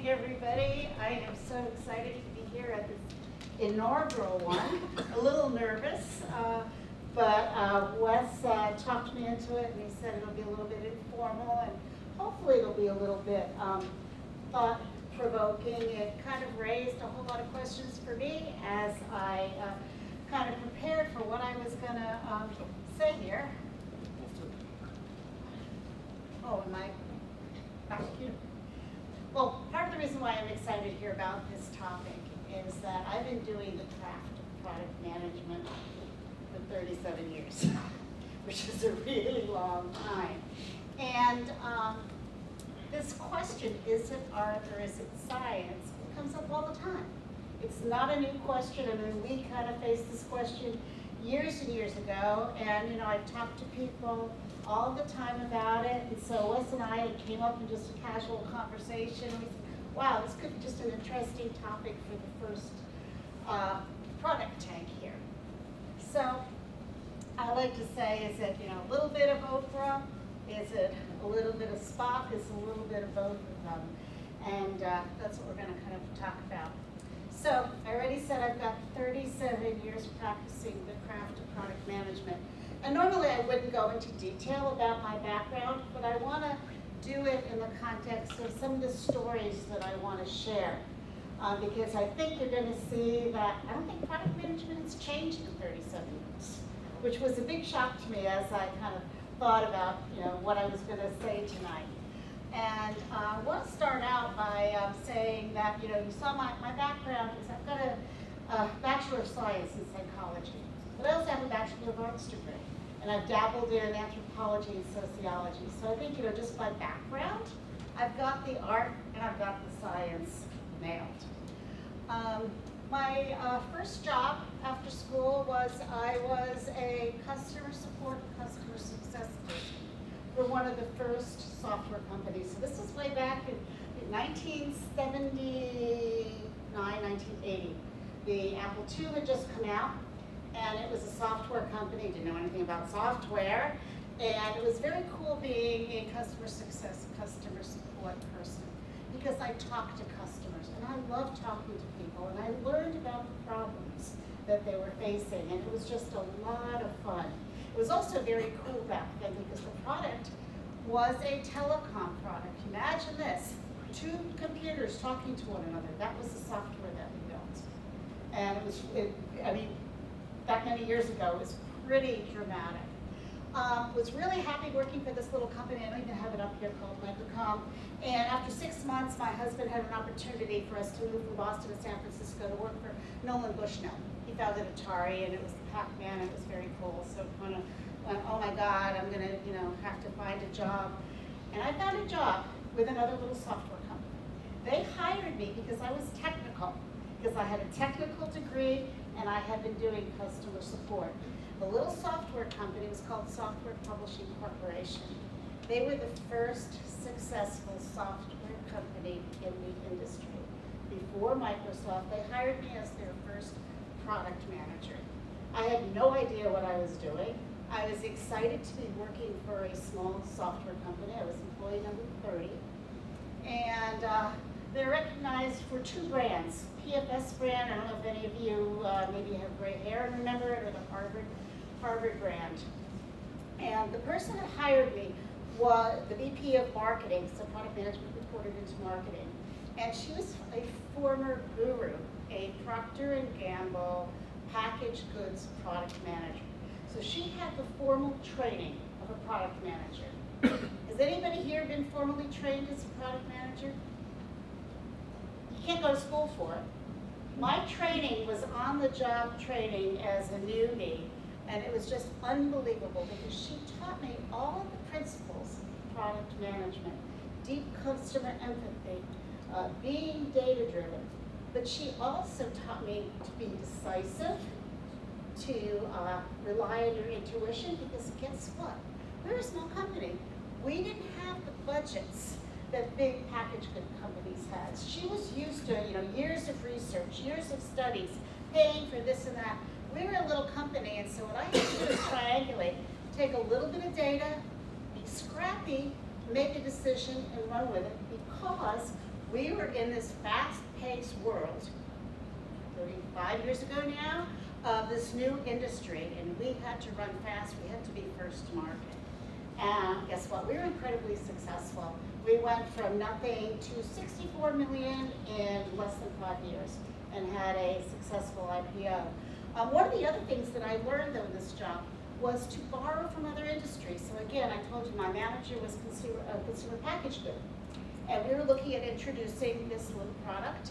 morning, everybody. I am so excited to be here at this inaugural one. A little nervous, but Wes talked me into it, and he said it'll be a little bit informal, and hopefully it'll be a little bit thought-provoking. It kind of raised a whole lot of questions for me as I kind of prepared for what I was going to say here. Oh, am I back here? Well, part of the reason why I'm excited here about this topic is that I've been doing the craft of product management for 37 years, which is a really long time. And this question, is it art or is it science, it comes up all the time. It's not a new question. I mean, we kind of faced this question years and years ago, and you know, I talked to people all the time about it, and so Wes and I came up in just a casual conversation. We said, wow, this could be just an interesting topic for the first product tank here. So I like to say, is it, you know, a little bit of Oprah? Is it a little bit of Spock? Is it a little bit of both of them? And that's what we're going to kind of talk about. So I already said I've got 37 years practicing the craft of product management. And normally I wouldn't go into detail about my background, but I want to do it in the context of some of the stories that I want to share. Because I think you're going to see that I don't think product management has changed in 37 years, which was a big shock to me as I kind of thought about, you know, what I was going to say tonight. And I want to start out by saying that, you know, you saw my background is I've got a Bachelor of Science in Psychology, but I also have a Bachelor of Arts degree. And I've dabbled in anthropology and sociology. So I think, you know, just by background, I've got the art and I've got the science nailed. My first job after school was I was a customer support, customer success person for one of the first software companies. So this was way back in 1979, 1980. The Apple II had just come out, and it was a software company, didn't know anything about software, and it was very cool being a customer success, customer support person, because I talked to customers, and I loved talking to people, and I learned about the problems that they were facing, and it was just a lot of fun. It was also very cool back then because the product was a telecom product. Imagine this, two computers talking to one another. That was the software that we built. And it was, I mean, that many years ago, it was pretty dramatic. Was really happy working for this little company. I don't even have it up here, called Microcom. And after 6 months, my husband had an opportunity for us to move from Boston to San Francisco to work for Nolan Bushnell. He founded Atari, and it was the Pac-Man, and it was very cool. So kind of went, oh my God, I'm gonna, you know, have to find a job. And I found a job with another little software company. They hired me because I was technical, because I had a technical degree, and I had been doing customer support. The little software company was called Software Publishing Corporation. They were the first successful software company in the industry. Before Microsoft, they hired me as their first product manager. I had no idea what I was doing. I was excited to be working for a small software company. I was employee number 30. And they're recognized for two brands. PFS brand, I don't know if any of you maybe have gray hair and remember it, or the Harvard brand. And the person that hired me was the VP of marketing, so product management reported into marketing. And she was a former guru, a Procter & Gamble packaged goods product manager. So she had the formal training of a product manager. Has anybody here been formally trained as a product manager? You can't go to school for it. My training was on-the-job training as a newbie, and it was just unbelievable because she taught me all of the principles of product management, deep customer empathy, being data-driven. But she also taught me to be decisive, to rely on your intuition, because guess what? We're a small company. We didn't have the budgets that big packaged good companies had. She was used to, you know, years of research, years of studies, paying for this and that. We were a little company, and so what I had to do is triangulate, take a little bit of data, be scrappy, make a decision, and run with it, because We were in this fast-paced world, 35 years ago now, of this new industry, and we had to run fast. We had to be first to market. And guess what? We were incredibly successful. We went from nothing to 64 million in less than 5 years and had a successful IPO. One of the other things that I learned though in this job was to borrow from other industries. So again, I told you my manager was consumer packaged good. And we were looking at introducing this little product,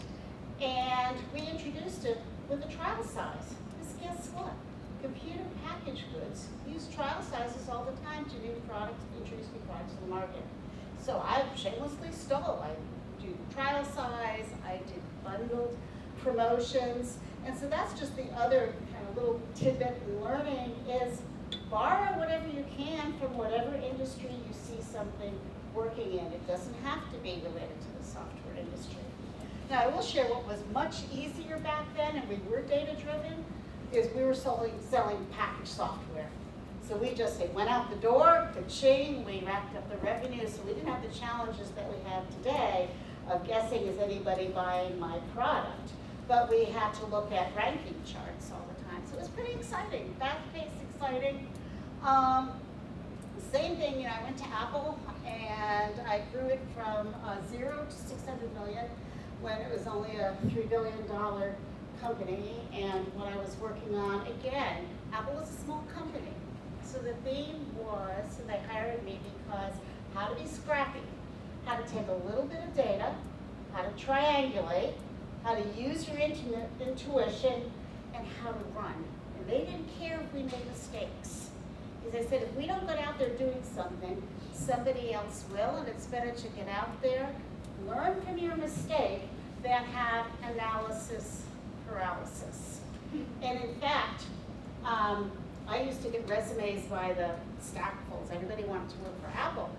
and we introduced it with a trial size. Because guess what? Computer packaged goods use trial sizes all the time to introduce new products to the market. So I shamelessly stole. I do trial size, I did bundled promotions, and so that's just the other kind of little tidbit in learning is borrow whatever you can from whatever industry you see something working in. It doesn't have to be related to the software industry. Now I will share what was much easier back then, and we were data driven, is we were selling packaged software. So we just went out the door, ka-ching, we racked up the revenue, so we didn't have the challenges that we have today of guessing is anybody buying my product. But we had to look at ranking charts all the time. So it was pretty exciting, fast-paced, exciting. Same thing, I went to Apple and I grew it from 0 to 600 million when it was only a $3 billion company. And what I was working on, again, Apple was a small company. So the theme was, and they hired me because how to be scrappy, how to take a little bit of data, how to triangulate, how to use your intuition, and how to run. And they didn't care if we made mistakes. Because I said, if we don't get out there doing something, somebody else will, and it's better to get out there, learn from your mistake, than have analysis paralysis. And in fact, I used to get resumes by the stackfuls. Everybody wanted to work for Apple.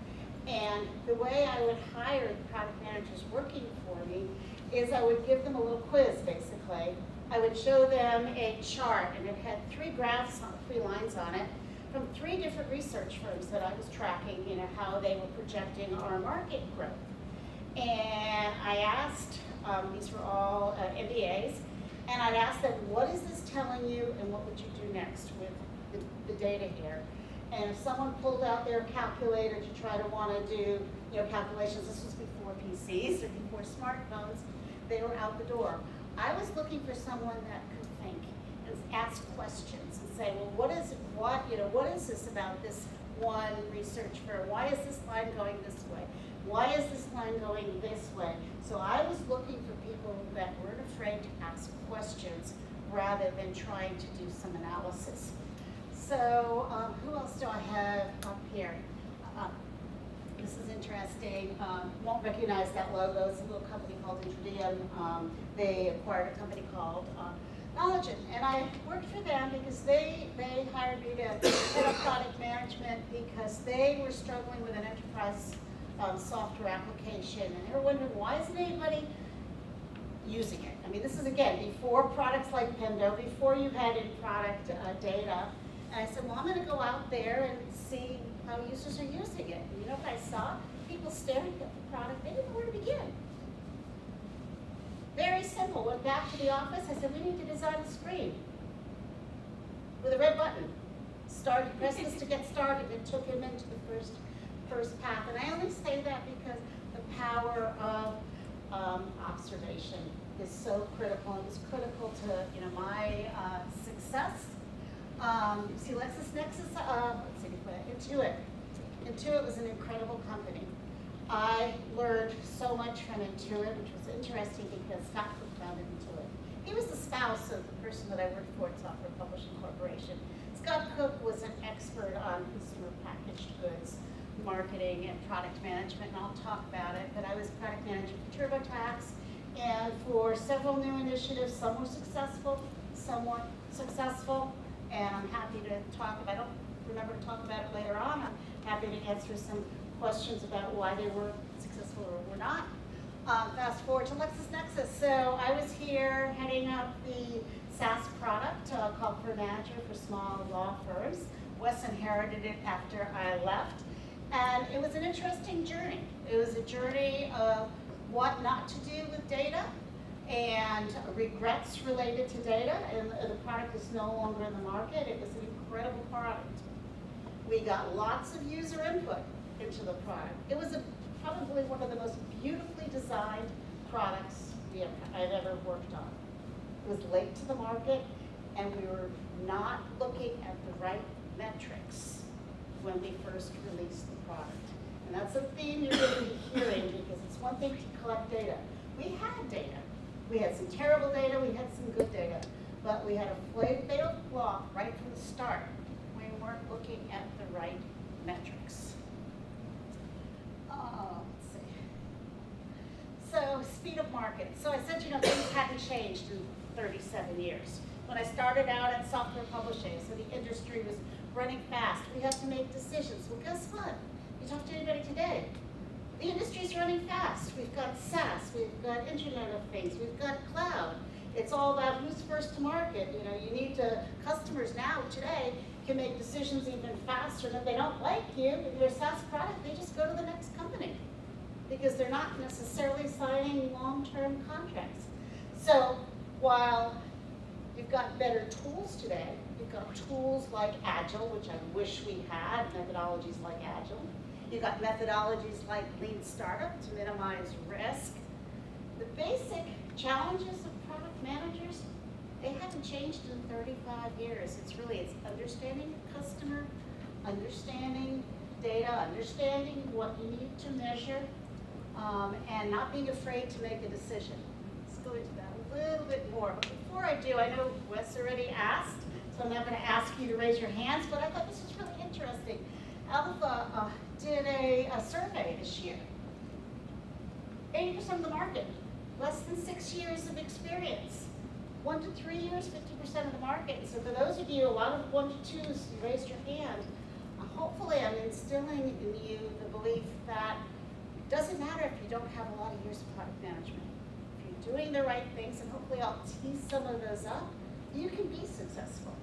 And the way I would hire the product managers working for me is I would give them a little quiz, basically. I would show them a chart, and it had 3 graphs, 3 lines on it, from 3 different research firms that I was tracking, how they were projecting our market growth. And I asked, these were all MBAs, and I'd ask them, what is this telling you, and what would you do next with the data here? And if someone pulled out their calculator to try to want to do calculations, this was before PCs or before smartphones, they were out the door. I was looking for someone that could think and ask questions and say, well, what is this about this one research firm? Why is this line going this way? Why is this line going this way? So I was looking for people that weren't afraid to ask questions rather than trying to do some analysis. So who else do I have up here? This is interesting. Won't recognize that logo. It's a little company called Intradium. They acquired a company called Knowledge. And I worked for them because they hired me to head up product management because they were struggling with an enterprise software application. And they were wondering, why isn't anybody using it? I mean, this is, again, before products like Pendo, before you had in-product data. And I said, well, I'm going to go out there and see how users are using it. And you know what I saw? People staring at the product. They didn't know where to begin. Very simple. Went back to the office. I said, we need to design a screen with a red button. Press this to get started. It took him into the first path. And I only say that because the power of observation is so critical. And it's critical to my success. See, LexisNexis, let's see, Intuit. Intuit was an incredible company. I learned so much from Intuit, which was interesting because Scott Cook founded Intuit. He was the spouse of the person that I worked for at Software Publishing Corporation. Scott Cook was an expert on consumer packaged goods, marketing, and product management, and I'll talk about it. But I was product manager for TurboTax, and for several new initiatives, some were successful, some weren't successful. And I'm happy to talk, if I don't remember to talk about it later on, I'm happy to answer some questions about why they were successful or were not. Fast forward to LexisNexis. So I was here heading up the SaaS product called For Manager for small law firms. Wes inherited it after I left. And it was an interesting journey. It was a journey of what not to do with data and regrets related to data, and the product is no longer in the market. It was an incredible product. We got lots of user input into the product. It was probably one of the most beautifully designed products I've ever worked on. It was late to the market, and we were not looking at the right metrics when we first released the product. And that's a theme you're going to be hearing, because it's one thing to collect data. We had data. We had some terrible data, we had some good data, but we had a fatal flaw right from the start. We weren't looking at the right metrics. Let's see. So, speed of market. So I said, things hadn't changed in 37 years. When I started out at software publishing, so the industry was running fast. We had to make decisions. Well, guess what? You talk to anybody today, the industry's running fast. We've got SaaS, we've got Internet of Things, we've got cloud. It's all about who's first to market. Customers now today can make decisions even faster. And if they don't like your SaaS product, they just go to the next company because they're not necessarily signing long-term contracts. So while you've got better tools today, you've got tools like Agile, which I wish we had, methodologies like Agile. You've got methodologies like Lean Startup to minimize risk. The basic challenges of product managers, they haven't changed in 35 years. It's understanding your customer, understanding data, understanding what you need to measure, and not being afraid to make a decision. Let's go into that a little bit more. But before I do, I know Wes already asked, so I'm not going to ask you to raise your hands, but I thought this was really interesting. Alpha did a survey this year. 80% of the market, less than 6 years of experience. 1 to 3 years, 50% of the market. So for those of you, a lot of 1 to 2s, you raised your hand. Hopefully I'm instilling in you the belief that it doesn't matter if you don't have a lot of years of product management. If you're doing the right things, and hopefully I'll tease some of those up, you can be successful.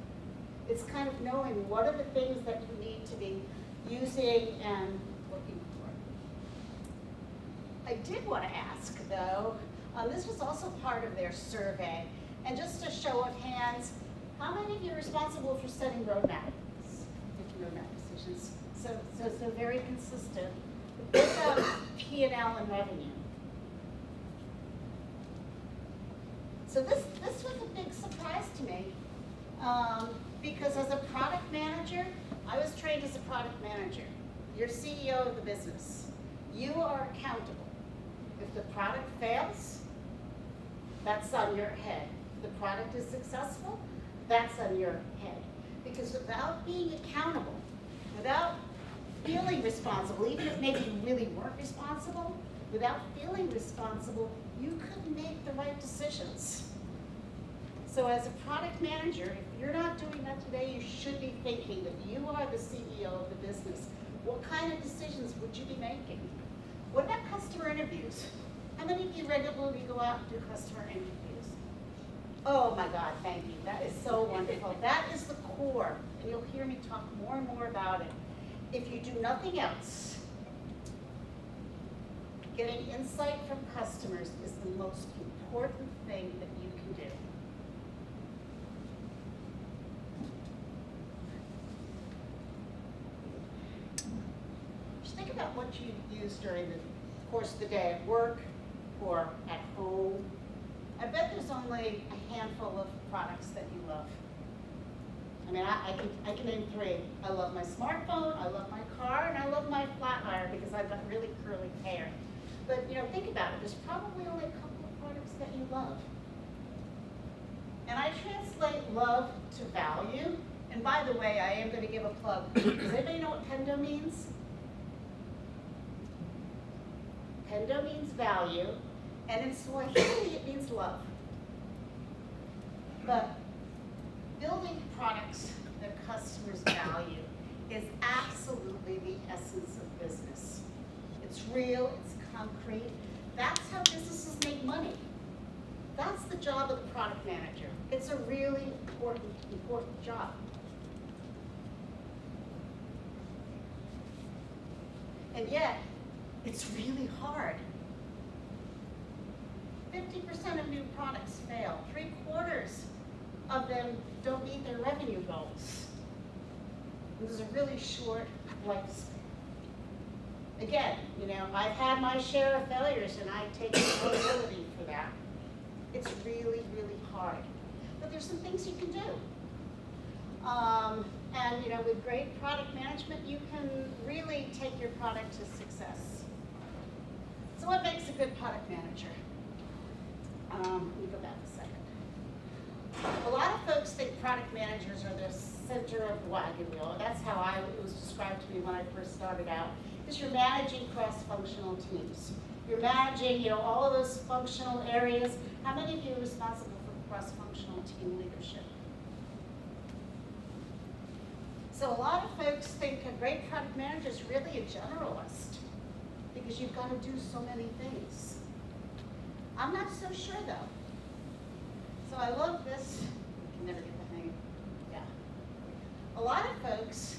It's kind of knowing what are the things that you need to be using and looking for. I did want to ask, though, this was also part of their survey, and just a show of hands, how many of you are responsible for setting roadmaps, making roadmap decisions? So very consistent. What about P&L and revenue? So this was a big surprise to me, because as a product manager, I was trained as a product manager. You're CEO of the business. You are accountable. If the product fails, that's on your head. If the product is successful, that's on your head. Because without being accountable, without feeling responsible, even if maybe you really weren't responsible, without feeling responsible, you couldn't make the right decisions. So as a product manager, if you're not doing that today, you should be thinking that you are the CEO of the business. What kind of decisions would you be making? What about customer interviews? How many of you regularly go out and do customer interviews? Oh my God, thank you. That is so wonderful. That is the core, and you'll hear me talk more and more about it. If you do nothing else, getting insight from customers is the most important thing that you can do. Just think about what you use during the course of the day at work or at home. I bet there's only a handful of products that you love. I mean, I can name 3. I love my smartphone, I love my car, and I love my flat iron because I've got really curly hair. But think about it. There's probably only a couple of products that you love. And I translate love to value. And by the way, I am going to give a plug. Does anybody know what Pendo means? Pendo means value, and in Swahili it means love. But building products that customers value is absolutely the essence of business. It's real, it's concrete. That's how businesses make money. That's the job of the product manager. It's a really important job. And yet, it's really hard. 50% of new products fail. 3/4 of them don't meet their revenue goals. And there's a really short lifespan. Again, I've had my share of failures and I take responsibility for that. It's really, really hard. But there's some things you can do. And with great product management, you can really take your product to success. So what makes a good product manager? Let me go back a second. A lot of folks think product managers are the center of the wagon wheel. That's how it was described to me when I first started out. Because you're managing cross-functional teams. You're managing, all of those functional areas. How many of you are responsible for cross-functional team leadership? So a lot of folks think a great product manager is really a generalist because you've got to do so many things. I'm not so sure though. So I love this. I can never get the hang of it. Yeah. A lot of folks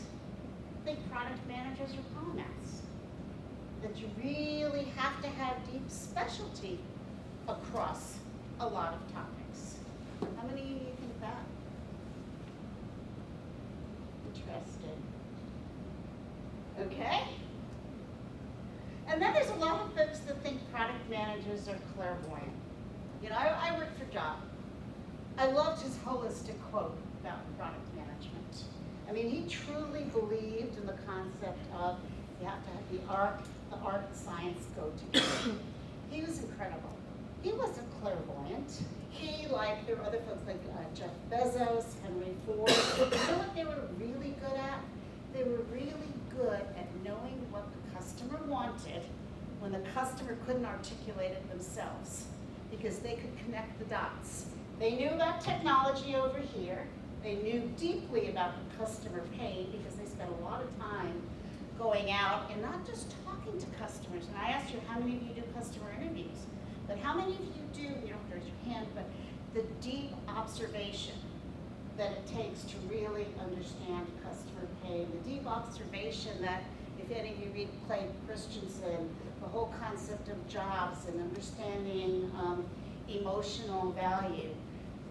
think product managers are polymaths. That you really have to have deep specialty across a lot of topics. How many of you think that? Interesting. Okay. And then there's a lot of folks that think product managers are clairvoyant. I worked for John. I loved his holistic quote about product management. I mean, he truly believed in the concept of you have to have the art and science go together. He was incredible. He wasn't clairvoyant. He, like there were other folks like Jeff Bezos, Henry Ford, you know what they were really good at? They were really good at knowing what the customer wanted when the customer couldn't articulate it themselves because they could connect the dots. They knew about technology over here. They knew deeply about the customer pain because they spent a lot of time going out and not just talking to customers. And I asked you how many of you do customer interviews, but how many of you do, you don't have to raise your hand, but the deep observation that it takes to really understand customer pain, the deep observation that if any of you read Clay Christensen, the whole concept of jobs and understanding emotional value.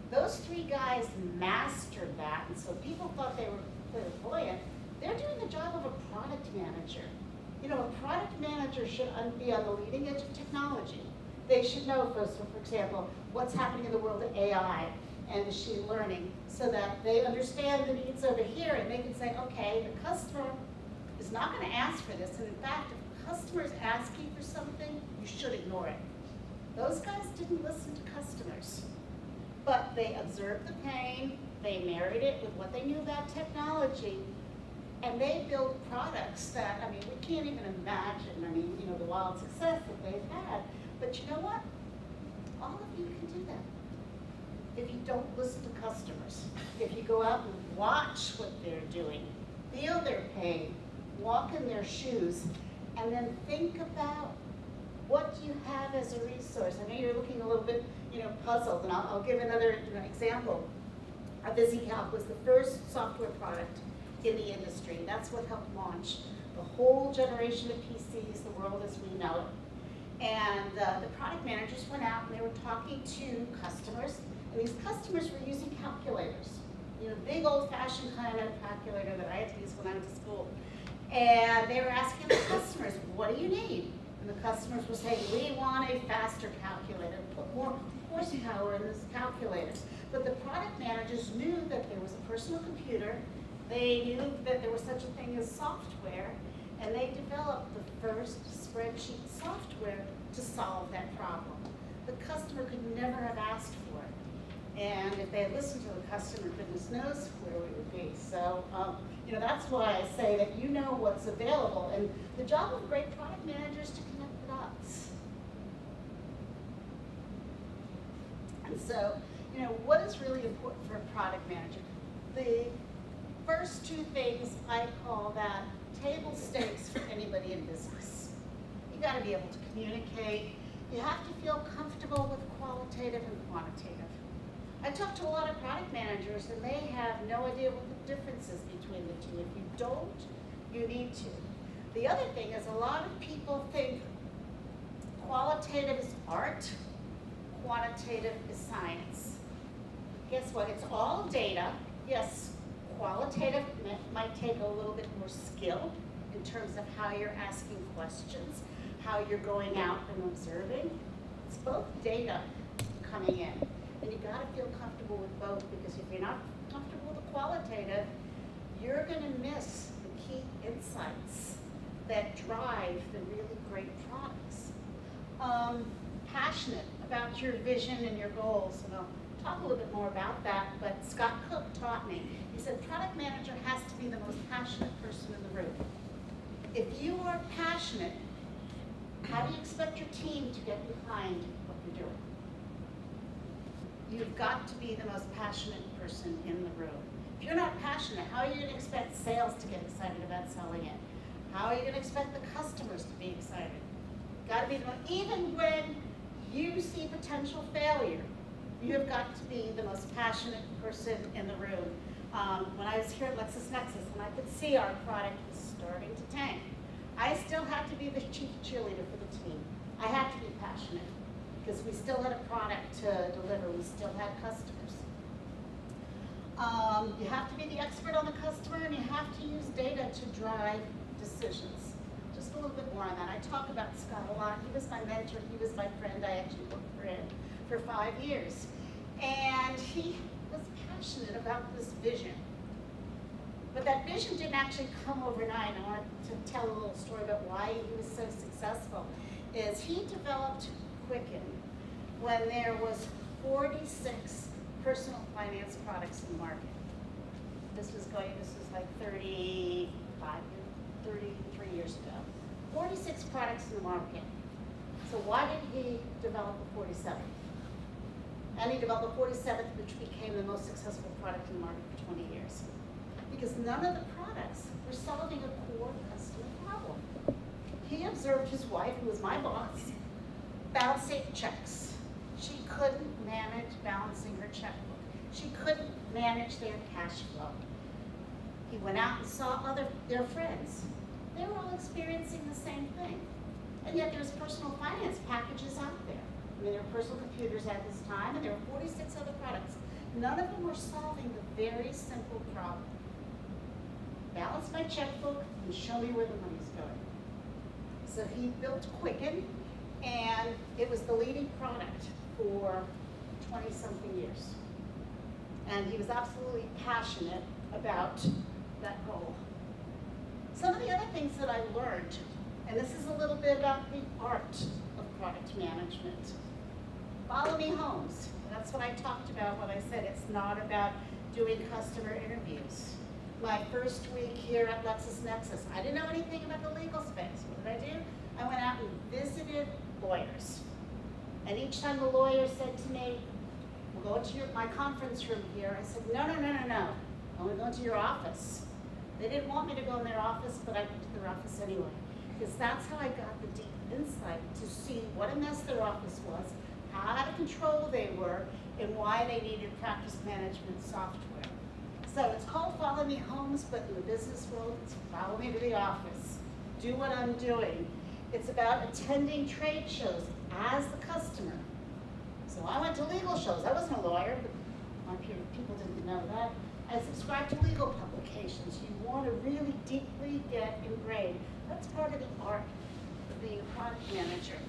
Those three guys mastered that, and so people thought they were clairvoyant. They're doing the job of a product manager. A product manager should be on the leading edge of technology. They should know, for example, what's happening in the world of AI and machine learning so that they understand the needs over here and they can say, okay, the customer is not going to ask for this, and in fact, if the customer is asking for something, you should ignore it. Those guys didn't listen to customers, but they observed the pain, they married it with what they knew about technology, and they built products that, we can't even imagine, the wild success that they've had. But you know what? All of you can do that. If you don't listen to customers, if you go out and watch what they're doing, feel their pain, walk in their shoes, and then think about what you have as a resource. I know you're looking a little bit, puzzled, and I'll give another example. VisiCalc was the first software product in the industry. That's what helped launch the whole generation of PCs, the world as we know it. And the product managers went out and they were talking to customers, and these customers were using calculators. Big old-fashioned kind of calculator that I had to use when I went to school. And they were asking the customers, what do you need? And the customers were saying, we want a faster calculator, put more horsepower in this calculator. But the product managers knew that there was a personal computer, they knew that there was such a thing as software, and they developed the first spreadsheet software to solve that problem. The customer could never have asked for it. And if they had listened to the customer, goodness knows where we would be. So, that's why I say that you know what's available. And the job of great product managers is to connect the dots. And so, what is really important for a product manager? The first two things I call that table stakes for anybody in business. You got to be able to communicate. You have to feel comfortable with qualitative and quantitative. I talk to a lot of product managers and they have no idea what the difference is between the two. If you don't, you need to. The other thing is a lot of people think qualitative is art, quantitative is science. Guess what? It's all data. Yes, qualitative might take a little bit more skill in terms of how you're asking questions, how you're going out and observing. It's both data coming in. And you gotta feel comfortable with both, because if you're not comfortable with the qualitative, you're gonna miss the key insights that drive the really great products. Passionate about your vision and your goals, and I'll talk a little bit more about that, but Scott Cook taught me. He said product manager has to be the most passionate person in the room. If you are passionate, how do you expect your team to get behind what you're doing? You've got to be the most passionate person in the room. If you're not passionate, how are you going to expect sales to get excited about selling it? How are you going to expect the customers to be excited? Got to be the most, even when you see potential failure, you have got to be the most passionate person in the room. When I was here at LexisNexis and I could see our product was starting to tank, I still had to be the chief cheerleader for the team. I had to be passionate because we still had a product to deliver. We still had customers. You have to be the expert on the customer, and you have to use data to drive decisions. Just a little bit more on that. I talk about Scott a lot. He was my mentor. He was my friend. I actually worked for him for 5 years. And he was passionate about this vision. But that vision didn't actually come overnight. I want to tell a little story about why he was so successful. Is he developed Quicken when there was 46 personal finance products in the market. This was like 33 years ago. 46 products in the market. So why did he develop the 47th? And he developed the 47th, which became the most successful product in the market for 20 years. Because none of the products were solving a core customer problem. He observed his wife, who was my boss, bouncing checks. She couldn't manage balancing her checkbook. She couldn't manage their cash flow. He went out and saw their friends. They were all experiencing the same thing. And yet there's personal finance packages out there. I mean, there were personal computers at this time, and there were 46 other products. None of them were solving the very simple problem. Balance my checkbook and show me where the money's going. So he built Quicken, and it was the leading product for 20-something years. And he was absolutely passionate about that goal. Some of the other things that I learned, and this is a little bit about the art of product management. Follow me homes. That's what I talked about when I said it's not about doing customer interviews. My first week here at LexisNexis, I didn't know anything about the legal space. What did I do? I went out and visited lawyers. And each time the lawyer said to me, we'll go to my conference room here, I said, no. I want to go to your office. They didn't want me to go in their office, but I went to their office anyway. Because that's how I got the deep insight to see what a mess their office was, how out of control they were, and why they needed practice management software. So it's called Follow Me Homes, but in the business world, it's follow me to the office. Do what I'm doing. It's about attending trade shows as the customer. So I went to legal shows. I wasn't a lawyer, but my people didn't know that. I subscribed to legal publications. You want to really deeply get ingrained. That's part of the art of being a product manager.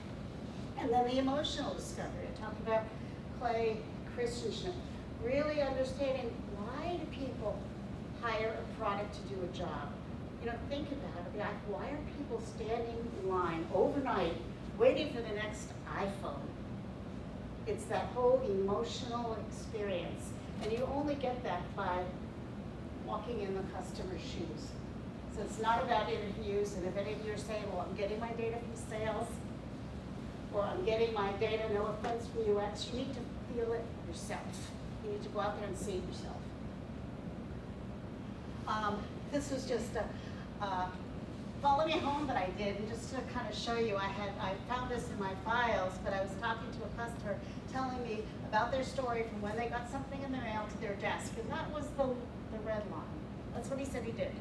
And then the emotional discovery. I talked about Clay Christensen. Really understanding, why do people hire a product to do a job? You know, think about it. Like, why are people standing in line overnight waiting for the next iPhone? It's that whole emotional experience. And you only get that by walking in the customer's shoes. So it's not about interviews, and if any of you are saying, well, I'm getting my data from sales, or I'm getting my data, no offense, from UX, you need to feel it yourself. You need to go out there and see it yourself. This was just a follow me home that I did, and just to kind of show you, I found this in my files, but I was talking to a customer telling me about their story from when they got something in the mail to their desk, and that was the red line. That's what he said he did.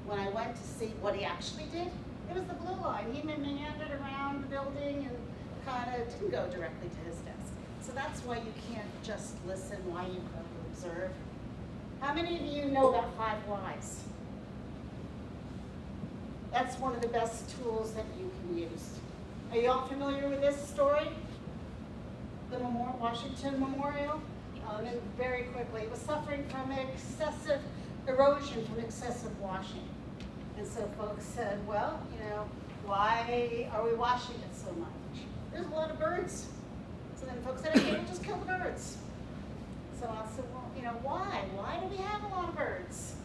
When I went to see what he actually did, it was the blue line. He meandered around the building, and the kind of didn't go directly to his desk. So that's why you can't just listen, why you go to observe. How many of you know about 5 whys? That's one of the best tools that you can use. Are you all familiar with this story? The Washington Memorial? And very quickly, it was suffering from excessive erosion from excessive washing. And so folks said, well, why are we washing it so much? There's a lot of birds. So then folks said, okay, we'll just kill the birds. So I said, well, why? Why do we have a lot of birds?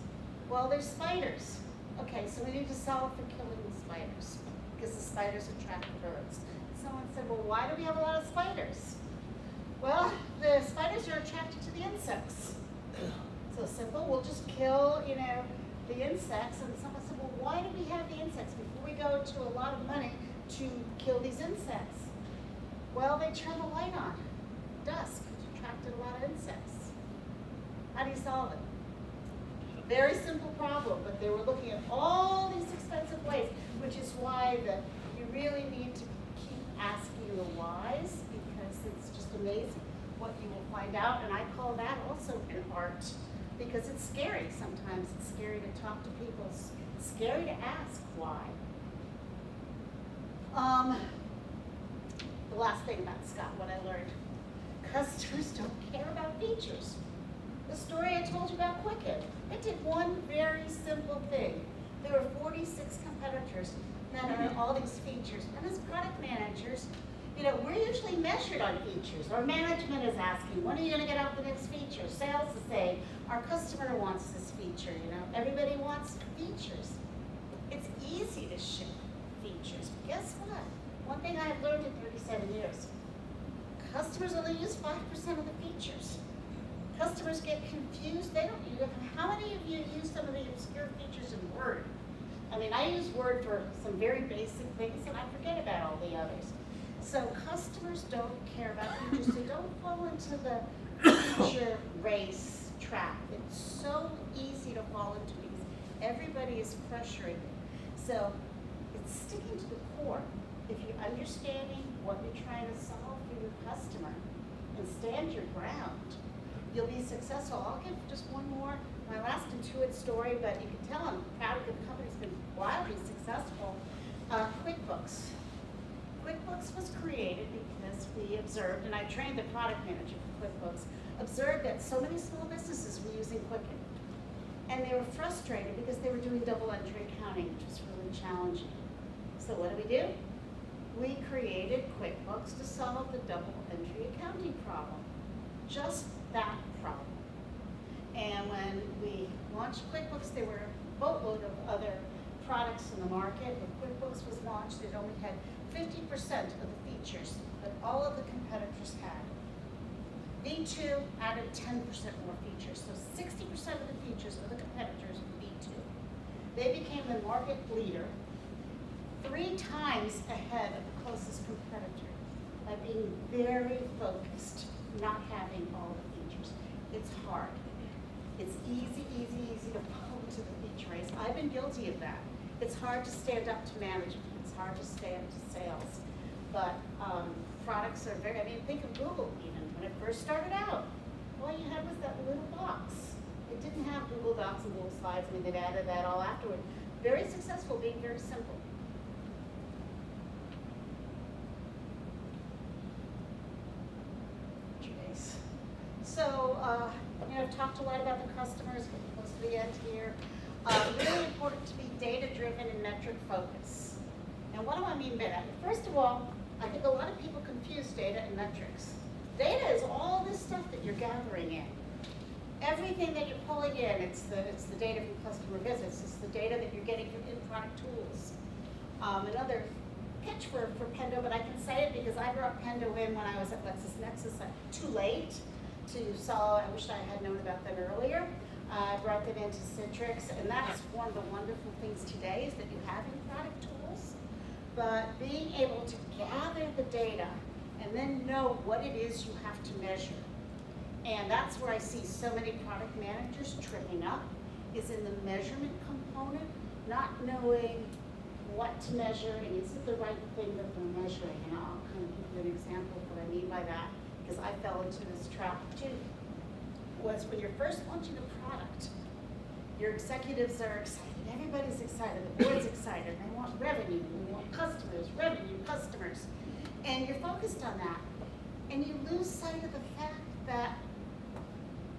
Well, there's spiders. Okay, so we need to solve for killing the spiders because the spiders attract the birds. Someone said, well, why do we have a lot of spiders? Well, the spiders are attracted to the insects. So simple, we'll just kill, the insects. And someone said, well, why do we have the insects before we go to a lot of money to kill these insects? Well, they turn the light on. Dusk attracted a lot of insects. How do you solve it? Very simple problem, but they were looking at all these expensive ways, which is why you really need to keep asking the whys, because it's just amazing what you will find out. And I call that also an art, because it's scary sometimes. It's scary to talk to people. It's scary to ask why. The last thing about Scott, what I learned, customers don't care about features. The story I told you about Quicken, it did one very simple thing. There were 46 competitors that had all these features. And as product managers, we're usually measured on features. Our management is asking, when are you going to get out the next feature? Sales is saying, our customer wants this feature. Everybody wants features. It's easy to ship features. But guess what? One thing I have learned in 37 years, customers only use 5% of the features. Customers get confused. They don't use it. How many of you use some of the obscure features in Word? I use Word for some very basic things, and I forget about all the others. So customers don't care about features, so don't fall into the feature race trap. It's so easy to fall into because everybody is pressuring it. So it's sticking to the core. If you're understanding what you're trying to solve for your customer and stand your ground, you'll be successful. I'll give just one more, my last Intuit story, but you can tell I'm proud of the company's been wildly successful. QuickBooks. QuickBooks was created because we observed, and I trained the product manager for QuickBooks, observed that so many small businesses were using Quicken. And they were frustrated because they were doing double entry accounting, which was really challenging. So what do? We created QuickBooks to solve the double entry accounting problem. Just that problem. And when we launched QuickBooks, there were a boatload of other products in the market. When QuickBooks was launched, it only had 50% of the features that all of the competitors had. V2 added 10% more features, so 60% of the features of the competitors were V2. They became the market leader 3 times ahead of the closest competitor by being very focused, not having all the features. It's hard. It's easy to fall into the feature race. I've been guilty of that. It's hard to stand up to management. It's hard to stand to sales. But products are very, think of Google even. When it first started out, all you had was that little box. It didn't have Google Docs and Google Slides. They've added that all afterward. Very successful, being very simple. So, I've talked a lot about the customers, getting close to the end here. Really important to be data-driven and metric-focused. And what do I mean by that? First of all, I think a lot of people confuse data and metrics. Data is all this stuff that you're gathering in. Everything that you're pulling in, it's the data from customer visits, it's the data that you're getting from in-product tools. Another pitch for Pendo, but I can say it because I brought Pendo in when I was at LexisNexis. Too late to solve. I wish I had known about them earlier. I brought them into Citrix, and that's one of the wonderful things today is that you have in-product tools, but being able to gather the data and then know what it is you have to measure. And that's where I see so many product managers tripping up, is in the measurement component, not knowing what to measure and is it the right thing that they're measuring. And I'll kind of give you an example of what I mean by that, because I fell into this trap too. Was when you're first launching a product, your executives are excited, everybody's excited, the board's excited, they want revenue, they want customers, revenue, customers. And you're focused on that. And you lose sight of the fact that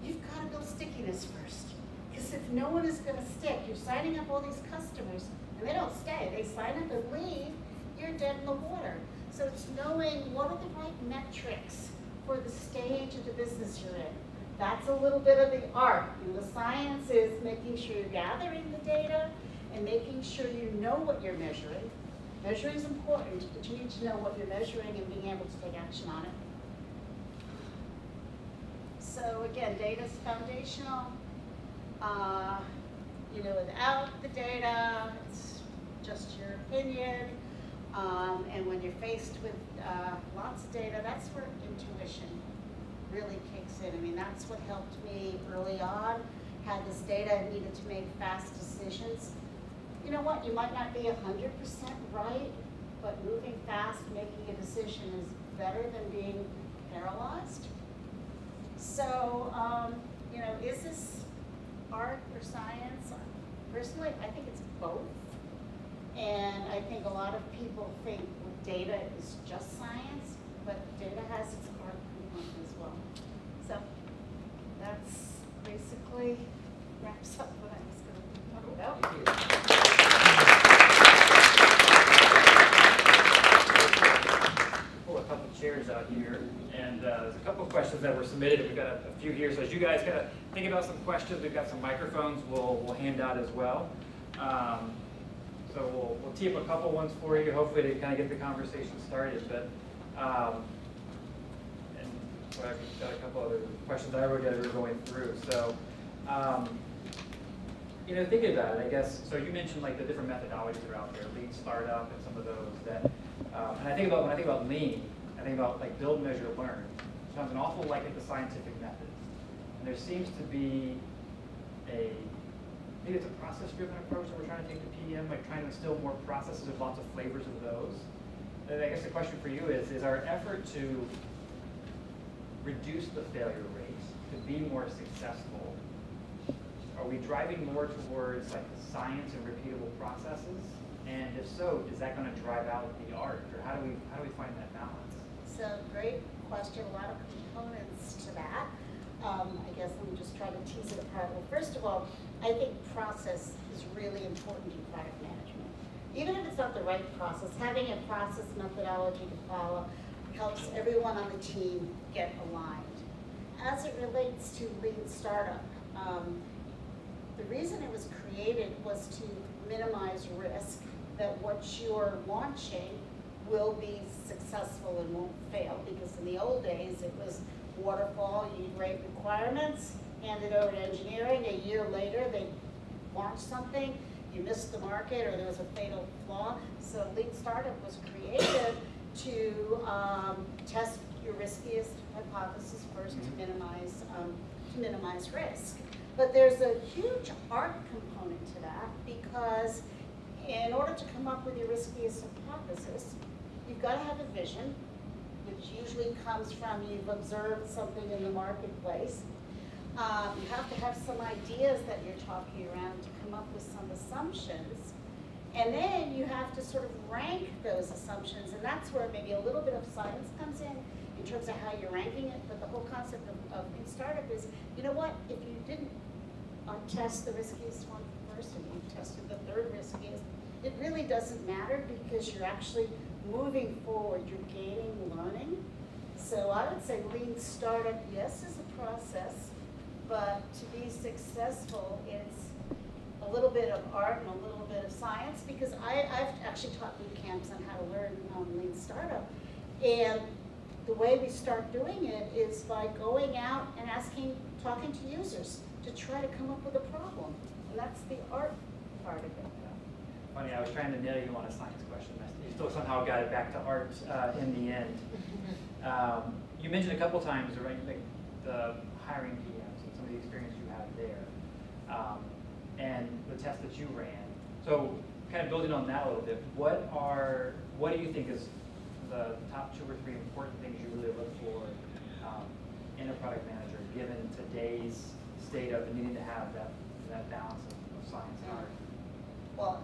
you've got to build stickiness first. Because if no one is going to stick, you're signing up all these customers, and they don't stay. They sign up and leave, you're dead in the water. So it's knowing what are the right metrics for the stage of the business you're in. That's a little bit of the art. And the science is making sure you're gathering the data and making sure you know what you're measuring. Measuring is important, but you need to know what you're measuring and being able to take action on it. So again, data is foundational. Without the data, it's just your opinion. And when you're faced with lots of data, that's where intuition really kicks in. I mean, that's what helped me early on. Had this data, I needed to make fast decisions. You know what, you might not be 100% right, but moving fast, making a decision is better than being paralyzed. So, is this art or science? Personally, I think it's both. And I think a lot of people think data is just science, but data has its art component as well. So that's basically wraps up what I was going to talk about. Pull a couple chairs out here, and there's a couple of questions that were submitted. We've got a few here, so as you guys kind of think about some questions, we've got some microphones we'll hand out as well. So we'll tee up a couple ones for you, hopefully to kind of get the conversation started. But and so I've got a couple other questions I wrote as we were going through. So thinking about it, I guess. So you mentioned like the different methodologies that are out there, lean startup, and some of those that. And when I think about lean, I think about like build, measure, learn. It sounds an awful like the scientific method. And there seems to be maybe it's a process-driven approach that we're trying to take to PM, like trying to instill more processes with lots of flavors of those. And I guess the question for you is our effort to reduce the failure rates, to be more successful, are we driving more towards like the science and repeatable processes? And if so, is that going to drive out the art, or how do we find that balance? So great question, a lot of components to that. I guess let me just try to tease it apart. Well, first of all, I think process is really important in product management. Even if it's not the right process, having a process methodology to follow helps everyone on the team get aligned. As it relates to lean startup, the reason it was created was to minimize risk that what you're launching will be successful and won't fail, because in the old days it was waterfall, you'd write requirements, hand it over to engineering, a year later they launched something, you missed the market or there was a fatal flaw. So Lean Startup was created to test your riskiest hypothesis first to minimize risk. But there's a huge art component to that, because in order to come up with your riskiest hypothesis, you've got to have a vision, which usually comes from you've observed something in the marketplace. You have to have some ideas that you're talking around to come up with some assumptions. And then you have to sort of rank those assumptions, and that's where maybe a little bit of science comes in terms of how you're ranking it. But the whole concept of Lean Startup is, you know what, if you didn't test the riskiest one first and you tested the third riskiest, it really doesn't matter, because you're actually moving forward, you're gaining learning. So I would say Lean Startup, yes, is a process, but to be successful, it's a little bit of art and a little bit of science, because I've actually taught boot camps on how to learn Lean Startup. And the way we start doing it is by going out and talking to users to try to come up with a problem. And that's the art part of it. Funny, I was trying to nail you on a science question. You still somehow got it back to art in the end. You mentioned a couple times, right, like the hiring PMs and some of the experience you had there, and the test that you ran. So kind of building on that a little bit, what do you think is the top 2 or 3 important things you really look for in a product manager, given today's state of needing to have that balance of science and art? Well,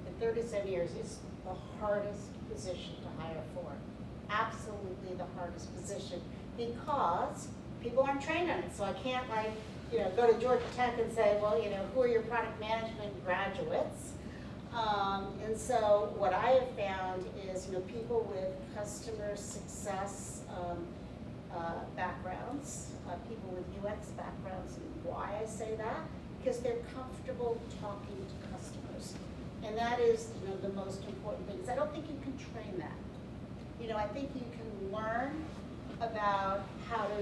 in 37 years, it's the hardest position to hire for. Absolutely the hardest position, because people aren't trained on it. So I can't go to Georgia Tech and say, well, who are your product management graduates? And so what I have found is, people with customer success backgrounds, people with UX backgrounds. And why I say that? Because they're comfortable talking to customers. And that is, the most important thing. I don't think you can train that. I think you can learn about how to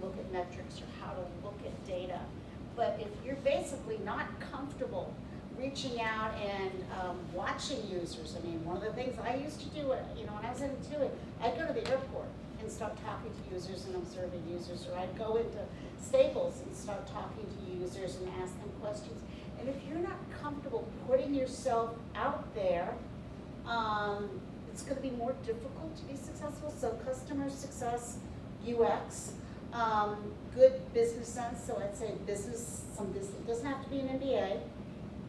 look at metrics or how to look at data. But if you're basically not comfortable reaching out and watching users, one of the things I used to do, when I was in Intuit, I'd go to the airport and start talking to users and observing users, or I'd go into Staples and start talking to users and ask them questions. And if you're not comfortable putting yourself out there, it's going to be more difficult to be successful. So customer success, UX, good business sense. So I'd say business, it doesn't have to be an MBA,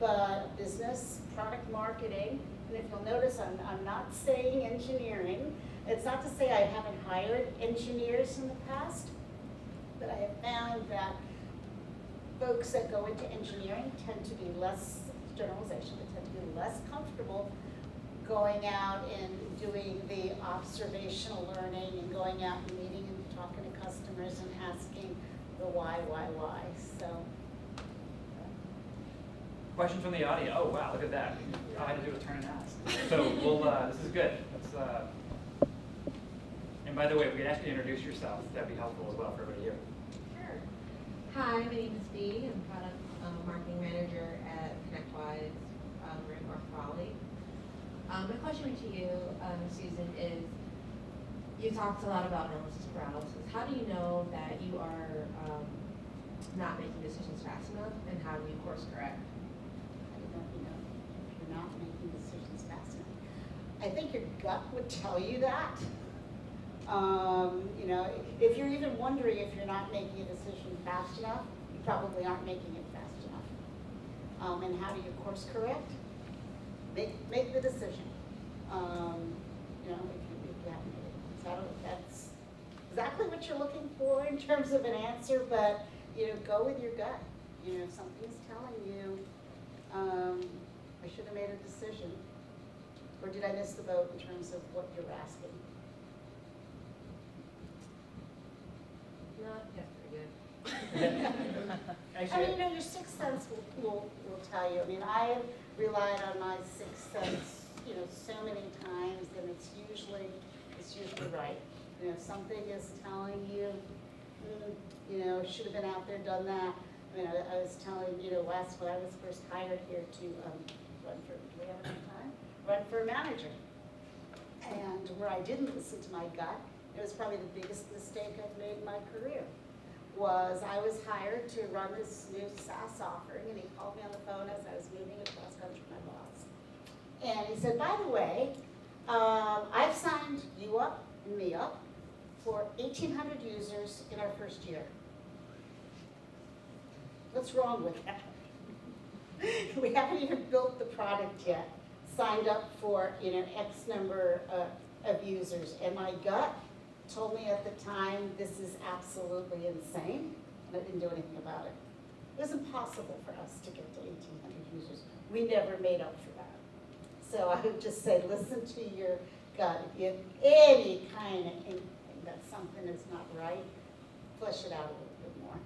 but business, product marketing. And if you'll notice, I'm not saying engineering. It's not to say I haven't hired engineers in the past, but I have found that folks that go into engineering tend to be less, generalization, but tend to be less comfortable going out and doing the observational learning and going out and meeting and talking to customers and asking the why. So. Questions from the audience? Oh, wow, look at that. All I had to do was turn and ask. So this is good. And by the way, if we could ask you to introduce yourself, that'd be helpful as well for everybody here. Sure. Hi, my name is Dee. I'm product marketing manager at ConnectWise. We're in North Raleigh. My question to you, Susan, is you talked a lot about analysis paralysis. How do you know that you are not making decisions fast enough, and how do you course correct? How do you know if you're not making decisions fast enough? I think your gut would tell you that. If you're even wondering if you're not making a decision fast enough, you probably aren't making it fast enough. And how do you course correct? Make the decision. If you haven't made it. So that's exactly what you're looking for in terms of an answer, but go with your gut. If something's telling you, I should have made a decision, or did I miss the boat in terms of what you're asking? Yes, pretty good. Actually, your sixth sense will tell you. I have relied on my sixth sense, so many times, and it's usually right. Something is telling you, should have been out there, done that. I was telling Wes when I was first hired here to run for. Do we have enough time? Run for a manager, and where I didn't listen to my gut. It was probably the biggest mistake I've made in my career. Was I was hired to run this new SaaS offering, and he called me on the phone as I was moving across country, my boss. And he said, by the way, I've signed you up and me up for 1,800 users in our first year. What's wrong with that? We haven't even built the product yet, signed up for X number of users, and my gut told me at the time, this is absolutely insane, and I didn't do anything about it. It was impossible for us to get to 1,800 users. We never made up for that. So I would just say, listen to your gut. If you have any kind of inkling that something is not right, flesh it out a little bit more.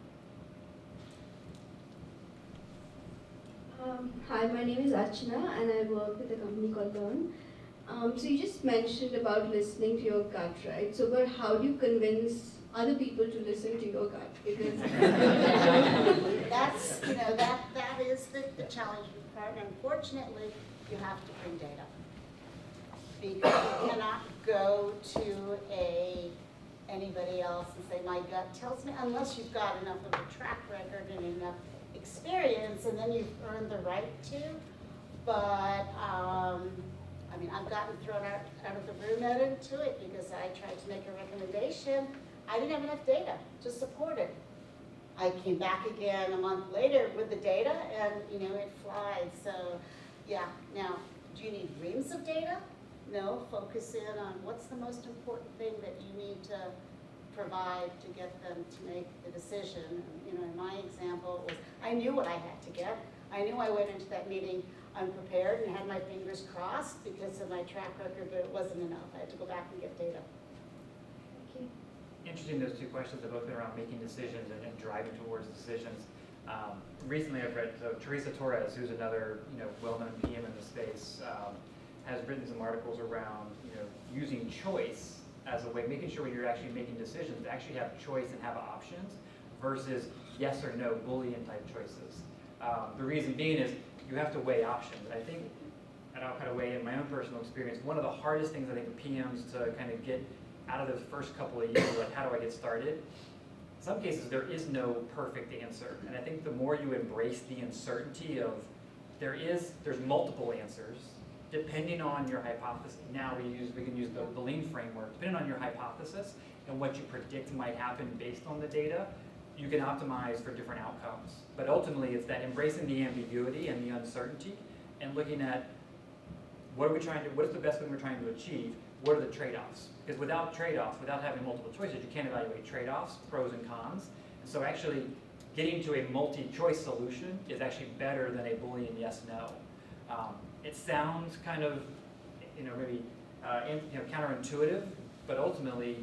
Hi, my name is Archana, and I work with a company called Learn. So you just mentioned about listening to your gut, right? So, but how do you convince other people to listen to your gut? Because that's that is the challenging part. Unfortunately, you have to bring data, because you cannot go to anybody else and say my gut tells me, unless you've got enough of a track record and enough experience, and then you've earned the right to. But, I mean, I've gotten thrown out of the room out into it because I tried to make a recommendation. I didn't have enough data to support it. I came back again a month later with the data and, you know, it flies. So, yeah, now, do you need reams of data? No, focus in on what's the most important thing that you need to provide to get them to make the decision. And, you know, in my example, it was, I knew what I had to get. I knew I went into that meeting unprepared and had my fingers crossed because of my track record, but it wasn't enough. I had to go back and get data. Thank you. Interesting, those two questions have both been around making decisions and driving towards decisions. Recently I've read, so Teresa Torres, who's another, you know, well-known PM in the space, has written some articles around, you know, using choice as a way, making sure when you're actually making decisions, to actually have choice and have options versus yes or no Boolean type choices. The reason being is you have to weigh options. And I think, and I'll kind of weigh in my own personal experience, one of the hardest things I think for PMs to kind of get out of those first couple of years, like how do I get started? In some cases, there is no perfect answer. And I think the more you embrace the uncertainty of there's multiple answers, depending on your hypothesis. Now we can use the lean framework. Depending on your hypothesis and what you predict might happen based on the data, you can optimize for different outcomes. But ultimately, it's that embracing the ambiguity and the uncertainty and looking at what is the best thing we're trying to achieve? What are the trade-offs? Because without trade-offs, without having multiple choices, you can't evaluate trade-offs, pros and cons. And so actually getting to a multi-choice solution is actually better than a Boolean yes/no. It sounds kind of, you know, maybe counterintuitive, but ultimately,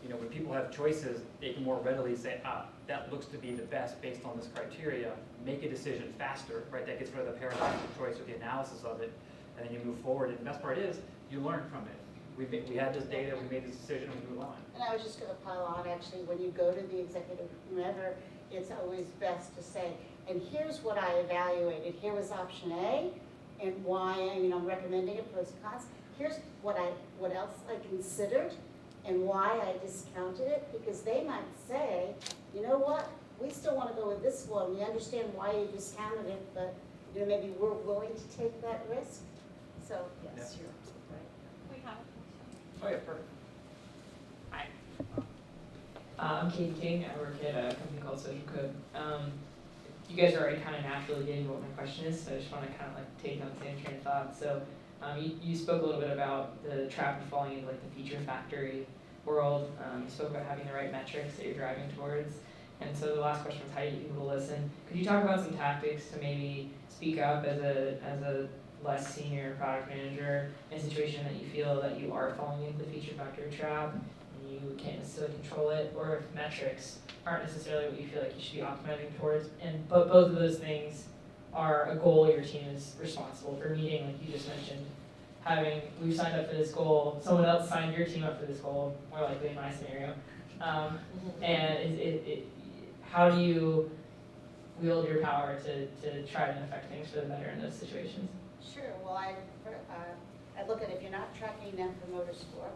you know, when people have choices, they can more readily say, that looks to be the best based on this criteria, make a decision faster, right? That gets rid of the paradox of choice or the analysis of it, and then you move forward. And the best part is, you learn from it. We had this data, we made this decision, and we move on. And I was just going to pile on, actually, when you go to the executive, remember, it's always best to say, and here's what I evaluated. Here was option A, and why, I'm recommending it, pros and cons. Here's what else I considered, and why I discounted it, because they might say, you know what, we still want to go with this one. We understand why you discounted it, but maybe we're willing to take that risk. So, yes, Yeah. you're right. We have. Oh yeah, perfect. Hi. I'm Katie King. I work at a company called Social Code. You guys are already kind of naturally getting what my question is, so I just want to kind of like take on the same train of thought. So you spoke a little bit about the trap of falling into like the feature factory world. You spoke about having the right metrics that you're driving towards. And so the last question was how do you get people to listen? Could you talk about some tactics to maybe speak up as a less senior product manager in a situation that you feel that you are falling into the feature factory trap and you can't necessarily control it, or if metrics aren't necessarily what you feel like you should be optimizing towards, but both of those things are a goal your team is responsible for meeting, like you just mentioned. We've signed up for this goal, someone else signed your team up for this goal, more likely in my scenario. And how do you wield your power to try to affect things for the better in those situations? Sure. Well, I look at if you're not tracking Net Promoter Score,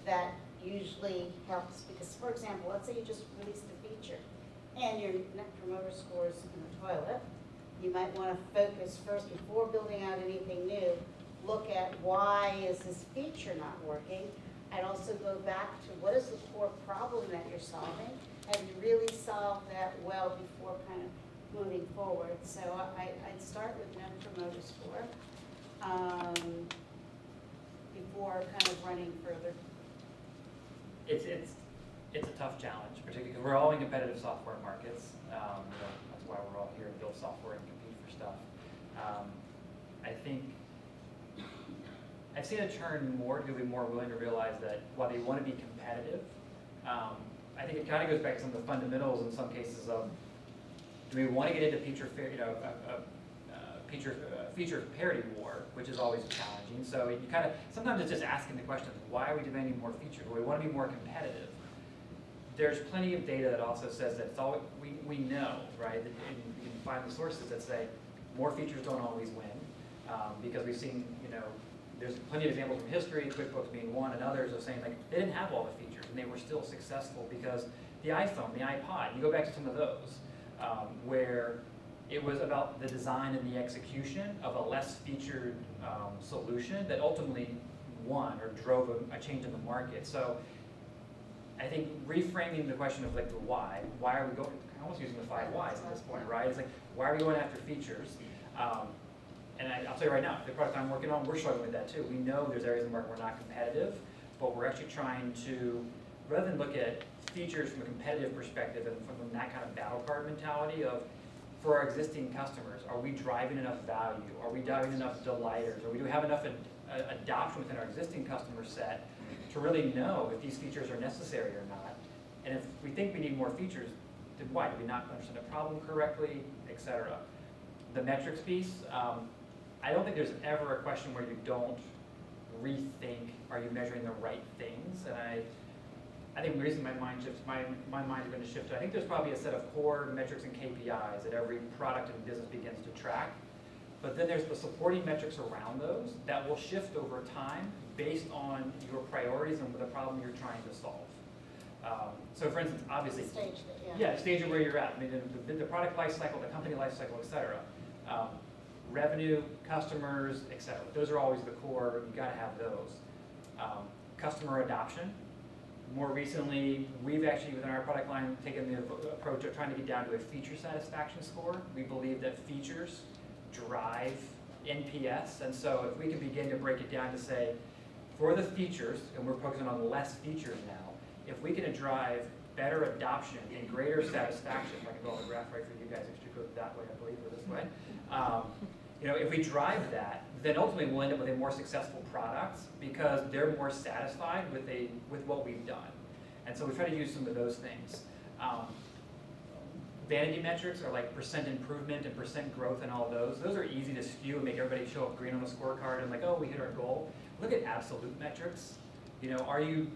that usually helps because, for example, let's say you just released a feature and your Net Promoter Score is in the toilet. You might want to focus first before building out anything new. Look at why is this feature not working. I'd also go back to what is the core problem that you're solving. Have you really solved that well before kind of moving forward? So I'd start with Net Promoter Score before kind of running further. It's a tough challenge, particularly because we're all in competitive software markets. That's why we're all here to build software and compete for stuff. I think I've seen a turn more to be more willing to realize that while they want to be competitive, I think it kind of goes back to some of the fundamentals in some cases of do we want to get into feature parity war, which is always challenging. So you kind of sometimes it's just asking the question, why are we demanding more features? Well, we want to be more competitive. There's plenty of data that also says that it's all we know, right? And you can find the sources that say more features don't always win because we've seen, there's plenty of examples from history, QuickBooks being one, and others of saying like they didn't have all the features and they were still successful because the iPhone, the iPod, you go back to some of those where It was about the design and the execution of a less featured solution that ultimately won or drove a change in the market. So I think reframing the question of like the why are we going, I'm almost using the 5 whys at this point, right? It's like, why are we going after features? And I'll tell you right now, the product I'm working on, we're struggling with that too. We know there's areas of the market we're not competitive, but we're actually trying to, rather than look at features from a competitive perspective and from that kind of battle card mentality of, for our existing customers, are we driving enough value? Are we driving enough delighters? Or do we have enough adoption within our existing customer set to really know if these features are necessary or not? And if we think we need more features, then why? Did we not understand the problem correctly, et cetera? The metrics piece, I don't think there's ever a question where you don't rethink, are you measuring the right things? And I think the reason my mind shifts, my mind is going to shift to, I think there's probably a set of core metrics and KPIs that every product and business begins to track. But then there's the supporting metrics around those that will shift over time based on your priorities and the problem you're trying to solve. So for instance, obviously, stage of where you're at. I mean, the product life cycle, the company life cycle, et cetera. Revenue, customers, et cetera. Those are always the core. You got to have those. Customer adoption. More recently, we've actually, within our product line, taken the approach of trying to get down to a feature satisfaction score. We believe that features drive NPS, and so if we can begin to break it down to say, for the features, and we're focusing on less features now, if we can drive better adoption and greater satisfaction, if I can draw the graph right for you guys, it should go that way, I believe, or this way. If we drive that, then ultimately we'll end up with a more successful product because they're more satisfied with what we've done. And so we try to use some of those things. Vanity metrics are like percent improvement and percent growth and all of those. Those are easy to skew and make everybody show up green on the scorecard and like, oh, we hit our goal. Look at absolute metrics. Are you,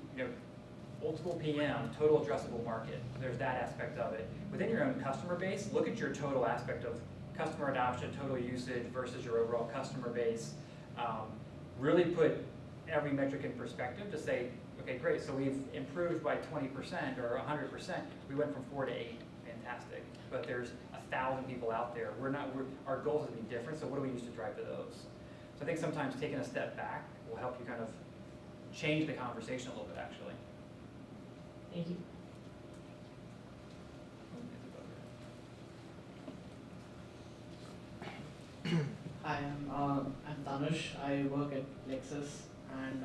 multiple PM, total addressable market. There's that aspect of it. Within your own customer base, look at your total aspect of customer adoption, total usage versus your overall customer base. Really put every metric in perspective to say, okay, great, so we've improved by 20% or 100%. We went from 4 to 8, fantastic. But there's 1,000 people out there. Our goals would be different, so what do we use to drive to those? So I think sometimes taking a step back will help you kind of change the conversation a little bit, actually. Thank you. Hi, I'm Tanush. I work at Lexus, and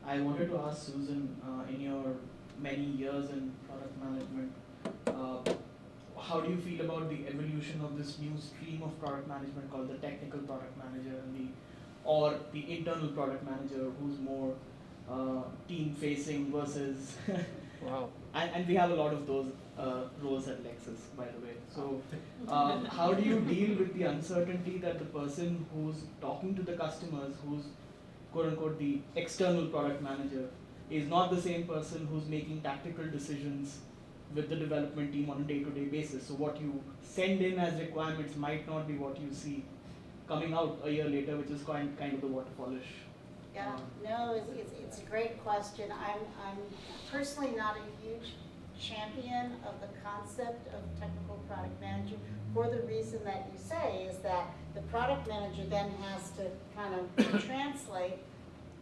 I wanted to ask Susan, in your many years in product management, how do you feel about the evolution of this new stream of product management called the technical product manager or the internal product manager, who's more team-facing versus Wow. and we have a lot of those roles at Lexus, by the way. So how do you deal with the uncertainty that the person who's talking to the customers, who's quote-unquote the external product manager, is not the same person who's making tactical decisions with the development team on a day-to-day basis? So what you send in as requirements might not be what you see coming out a year later, which is kind of the waterfallish. Yeah, no, it's a great question. I'm personally not a huge champion of the concept of technical product manager for the reason that you say is that the product manager then has to kind of translate.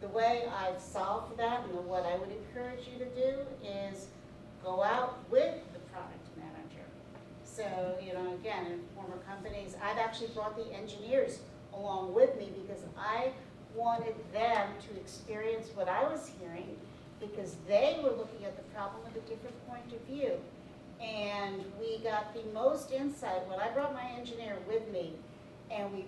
The way I've solved that and what I would encourage you to do is go out with the product manager. So, again, in former companies, I've actually brought the engineers along with me because I wanted them to experience what I was hearing because they were looking at the problem with a different point of view. And we got the most insight when I brought my engineer with me and we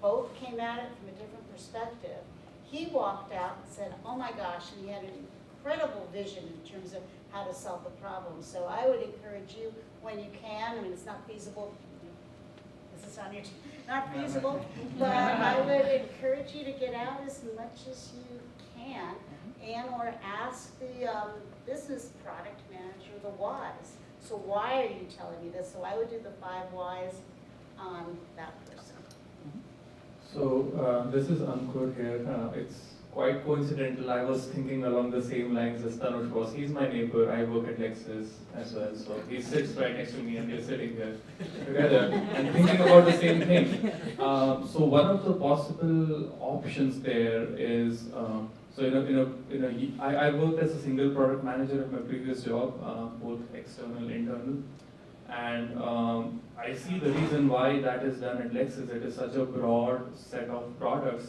both came at it from a different perspective. He walked out and said, oh my gosh, and he had an incredible vision in terms of how to solve the problem. So I would encourage you when you can, I mean, it's not feasible, this is on your not feasible, but I would encourage you to get out as much as you can and or ask the business product manager the whys. So why are you telling me this? So I would do the 5 whys on that person. So this is Ankur here. It's quite coincidental. I was thinking along the same lines as Tanush was. He's my neighbor. I work at Lexus as well. So he sits right next to me and we're sitting here together and thinking about the same thing. So one of the possible options there is, I worked as a single product manager at my previous job, both external, internal. And I see the reason why that is done at Lexus. It is such a broad set of products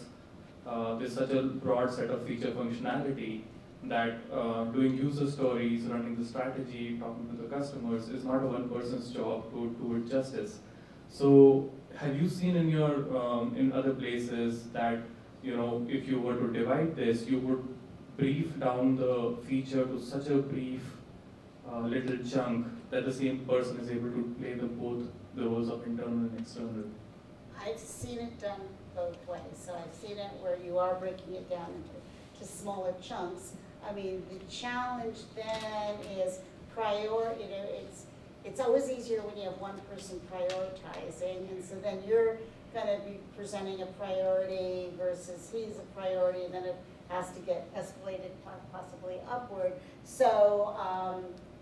with such a broad set of feature functionality that doing user stories, running the strategy, talking to the customers is not a one person's job to do it justice. So have you seen in your in other places that if you were to divide this, you would brief down the feature to such a brief little chunk that the same person is able to play both the roles of internal and external? I've seen it done both ways. So I've seen it where you are breaking it down into smaller chunks. I mean, the challenge then is it's always easier when you have one person prioritizing, and so then you're going to be presenting a priority versus he's a priority, and then it has to get escalated possibly upward. So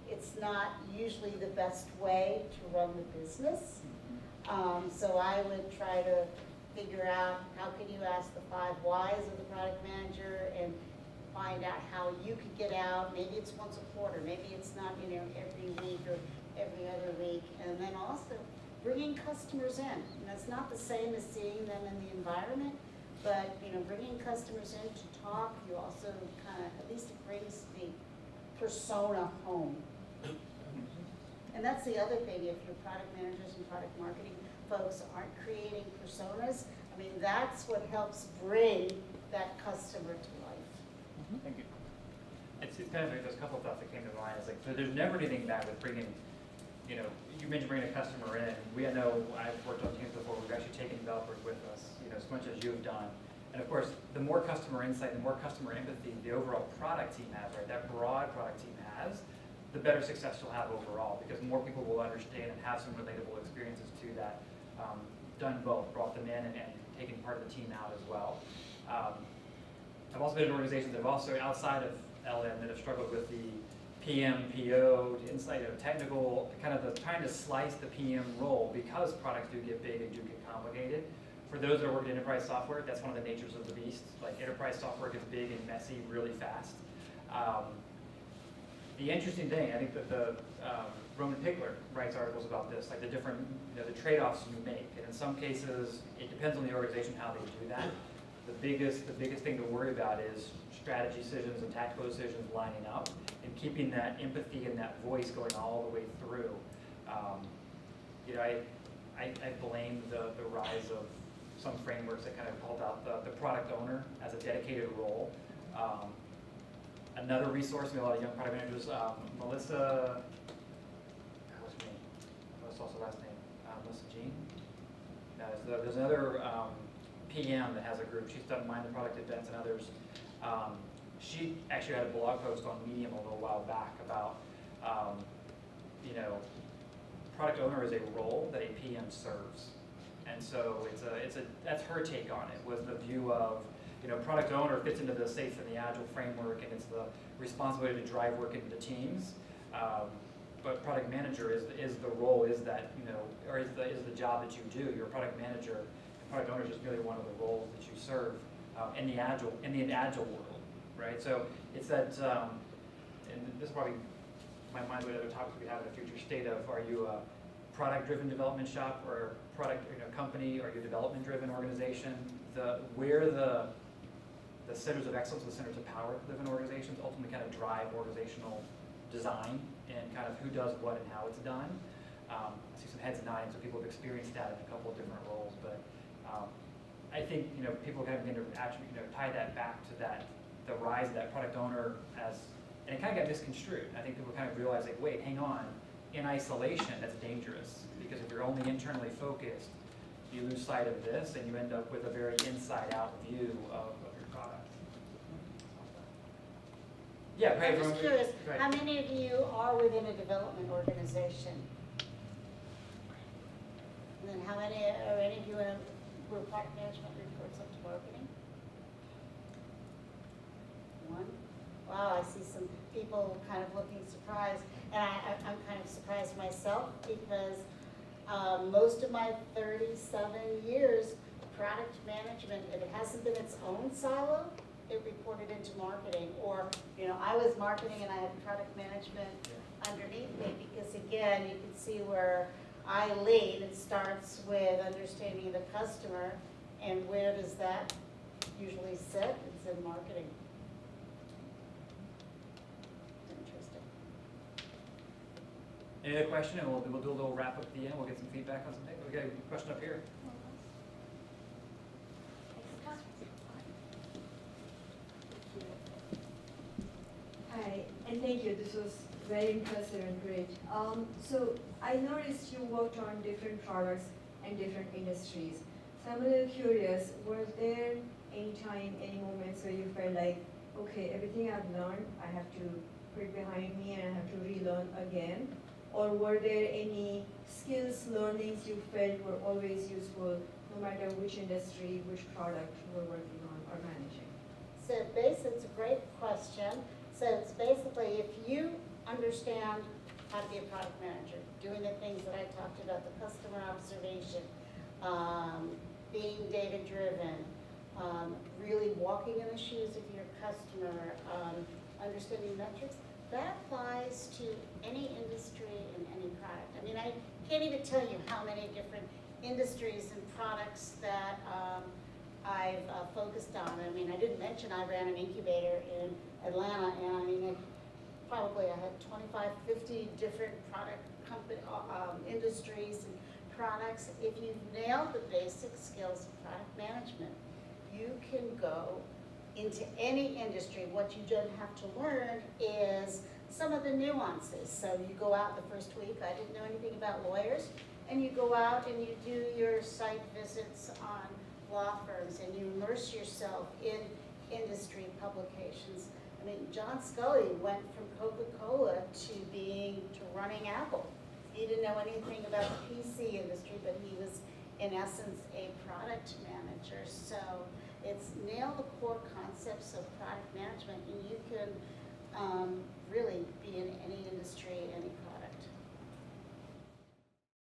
it's not usually the best way to run the business. So I would try to figure out how can you ask the 5 whys of the product manager and find out how you could get out. Maybe it's once a quarter, maybe it's not every week or every other week. And then also bringing customers in. It's not the same as seeing them in the environment, but bringing customers in to talk, you also kind of, at least it brings the persona home. And that's the other thing, if your product managers and product marketing folks aren't creating personas, I mean, that's what helps bring that customer to life. Thank you. It's kind of like there's a couple of thoughts that came to mind. It's like, so there's never anything bad with bringing, you mentioned bringing a customer in. I know I've worked on teams before, we've actually taken developers with us, as much as you've done. And of course, the more customer insight, the more customer empathy the overall product team has, right, that broad product team has, the better success you'll have overall, because more people will understand and have some relatable experiences to that. Done both, brought them in and taken part of the team out as well. I've also been in organizations that have also, outside of LM, that have struggled with the PM, PO, insight, technical, kind of trying to slice the PM role because products do get big and do get complicated. For those that are working in enterprise software, that's one of the natures of the beast. Like enterprise software gets big and messy really fast. The interesting thing, I think that the Roman Pigler writes articles about this, like the different, the trade-offs you make. And in some cases, it depends on the organization how they do that. The biggest thing to worry about is strategy decisions and tactical decisions lining up and keeping that empathy and that voice going all the way through. I blame the rise of some frameworks that kind of called out the product owner as a dedicated role. Another resource, a lot of young product managers, Melissa, what's her name? What's also last name? Melissa Jean? No, there's another PM that has a group. She's done Mind the Product events and others. She actually had a blog post on Medium a little while back about, product owner is a role that a PM serves. And so that's her take on it, was the view of, product owner fits into the SAFe and the Agile framework, and it's the responsibility to drive work into the teams. But product manager is the role, is that, or is the job that you do. You're a product manager, and product owner is just merely one of the roles that you serve in the Agile world, right? So it's that, and this probably might mind what other topics we have in the future state of, are you a product-driven development shop or product company? Are you a development-driven organization? Where the centers of excellence, the centers of power live in organizations ultimately kind of drive organizational design and kind of who does what and how it's done. I see some heads nodding, so people have experienced that in a couple of different roles. But I think people kind of begin to actually tie that back to the rise of that product owner and it kind of got misconstrued. I think people kind of realize, like, wait, hang on, in isolation, that's dangerous, because if you're only internally focused, you lose sight of this, and you end up with a very inside-out view of your product. Yeah, I'm just curious, how many of you are within a development organization? And then how many, are any of you where product management reports up to marketing? wow, I see some people kind of looking surprised. And I'm kind of surprised myself because most of my 37 years, product management, if it hasn't been its own silo, it reported into marketing. Or, you know, I was marketing and I had product management underneath me because, again, you can see where I lead. It starts with understanding the customer, and where does that usually sit? It's in marketing. Interesting. Any other question, and we'll do a little wrap up at the end, we'll get some feedback on something. We got a question up here. Hi, and thank you. This was very impressive and great. So I noticed you worked on different products and different industries. So I'm a little curious, were there any time, any moments where you felt like, okay, everything I've learned, I have to put it behind me and I have to relearn again? Or were there any skills, learnings you felt were always useful, no matter which industry, which product you were working on or managing? So it's a great question. So it's basically, if you understand how to be a product manager, doing the things that I talked about, the customer observation, being data-driven, really walking in the shoes of your customer, understanding metrics, that applies to any industry and any product. I mean, I can't even tell you how many different industries and products that I've focused on. I mean, I didn't mention I ran an incubator in Atlanta, and I mean, I had 25, 50 different product company, industries and products. If you've nailed the basic skills of product management, you can go into any industry. What you don't have to learn is some of the nuances. So you go out the first week, I didn't know anything about lawyers, and you go out and you do your site visits on law firms and you immerse yourself in industry publications. I mean, John Scully went from Coca-Cola to running Apple. He didn't know anything about the PC industry, but he was, in essence, a product manager. So it's nail the core concepts of product management, and you can